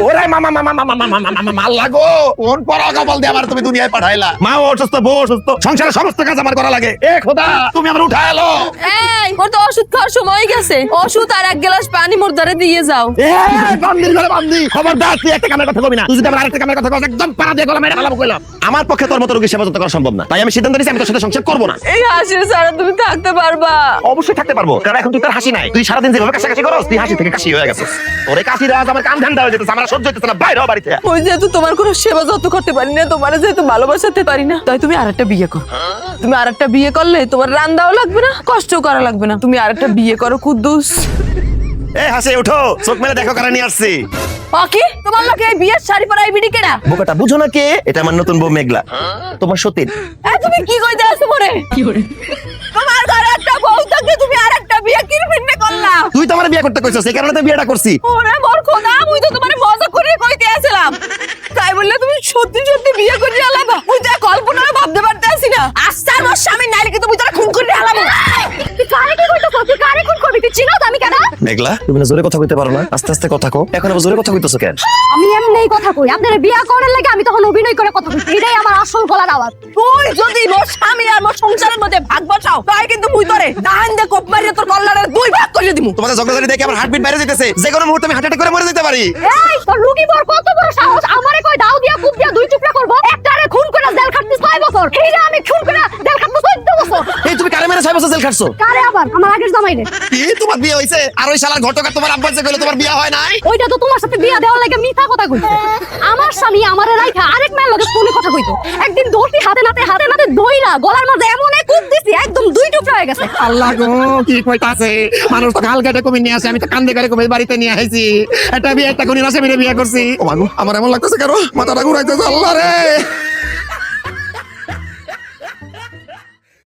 ওরে মামা মামা মামা মামা মামা মাল্লা গো, কোন পরা কপাল দিয়ে আমার তুমি দুনিয়ায় পাঠাইলা? মা অসুস্থ, বউ অসুস্থ, সংসারের সমস্ত কাজ আমার করা লাগে। এ খোদা, তুমি আমার উঠায় এলো। এই ওর তো ওষুধ খাওয়ার সময় গেছে, ওষুধ আর এক গ্লাস পানি মোর ধারে দিয়ে যাও। এ বান্দির ঘরে বান্দি, খবরদার তুই একটা কামের কথা কবি না। তুই যদি আমার আরেকটা কামের কথা কস, একদম পাড়া দিয়ে গলা মেরে ফেলাবো কইলাম। আমার পক্ষে তোর মতো রোগীর সেবা যত্ন করা সম্ভব না, তাই আমি সিদ্ধান্ত নিয়েছি আমি তোর সাথে সংসার করবো না। এই হাসির ছাড়া তুমি থাকতে পারবা? অবশ্যই থাকতে পারবো, কারণ এখন তুই তোর হাসি নাই। তুই সারাদিন যেভাবে কাশাকাশি করস, তুই হাসি থেকে কাশি হয়ে গেছিস। ওরে কাশির আওয়াজ আমার কান ঠান্ডা হয়ে যেতেছে, আমার সহ্য হইতেছে না। বাইরে হ বাড়িতে। ওই যেহেতু তোমার কোনো সেবা যত্ন করতে পারি না, তোমার যেহেতু ভালোবাসাতে পারি না, তাই তুমি আরেকটা বিয়ে করো। তুমি আরেকটা বিয়ে করলে তোমার রান্দাও লাগবে না, কষ্টও করা লাগবে না। তুমি আরেকটা বিয়ে করো কুদ্দুস। এ হাসে উঠো, চোখ মেলে দেখো কারা নিয়ে আসছি। কি তোমার লোকে এই বিয়ের শাড়ি পরা এই বিডি কেডা? বোকাটা বুঝো না কে? এটা আমার নতুন বউ মেঘলা, তোমার সতীন। তুমি কি কইতে আসছো মরে? তোমার ঘরে একটা বউ থাকে, তুমি আরেকটা বিয়ে কি ফিরনে করলা? তুই তো আমার বিয়ে করতে কইছস, এই কারণে তো বিয়েটা করছি। ওরে মোর খোদা, আমি তো তোমারে মজা করে কইতে আসছিলাম, তাই বললে তুমি সত্যি সত্যি বিয়ে করে আলাদা? ওই যে কল্পনাও ভাবতে পারতেছি না। আস্তার মোর স্বামী নাইলে কিন্তু তুমি তারা খুন করে আলাদা। তুই কারে কি কইতেছ? তুই কারে খুন করবি? তুই চিনো আমি কেন? মেঘলা, তুমি না জোরে কথা কইতে পারো না? আস্তে আস্তে কথা কও। এখন আবার জোরে কথা কইতেছো কেন? আমি এমনিই কথা কই, আপনারা বিয়া করার লাগে আমি তখন অভিনয় করে কথা কই। এটাই আমার আসল গলার আওয়াজ। তুই যদি মোর স্বামী আর মোর সংসারের মধ্যে ভাগ বসাও, তাই কিন্তু মুই তোরে ডান দে কোপ মারিয়ে তোর কল্লারের দুই ভাগ করে দিমু। তোমাদের ঝগড়াঝাটি দেখে আমার হার্টবিট বাইরে যেতেছে, যে কোনো মুহূর্তে আমি হার্ট অ্যাটাক করে মরে যেতে পারি। এই তোর রুগী বর কত বড় সাহস, আমারে কই দাও দিয়া কুপ দিয়া দুই টুকরা করব? একটারে খুন করে জেল খাটতে 6 বছর, এইটা আমি খুন করে জেল খাটতে 14 বছর। এই তুমি কারে মেরে 6 বছর জেল খাটছো? কারে আবার? আমার আগের জামাই রে। কি তোমার বিয়ে হইছে? আর ওই শালার ঘটকা তোমার আব্বা যে কইলো তোমার বিয়ে হয় নাই? ওইটা তো তোমার সাথে বিয়া দেওয়ার লাগে মিথ্যা কথা কইছে। আমার স্বামী আমারে রাইখা আরেক মেয়ের লগে ফোনে কথা কইতো। একদিন দোষী হাতে নাতে দইরা গলার মাঝে এমন এক কুপ দিছি, একদম দুই টুকরা হয়ে গেছে। আল্লাহ গো, কি কইতাছে? মানুষ তো গাল কেটে কমে নিয়ে আসে, আমি তো কান্দে করে কমে বাড়িতে নিয়ে আইছি। এটা বিয়ে একটা কোনি রাসে বিয়ে করছি। ও মাগো, আমার এমন লাগতেছে কেন? মাথাটা ঘুরাইতেছে। আল্লাহ রে।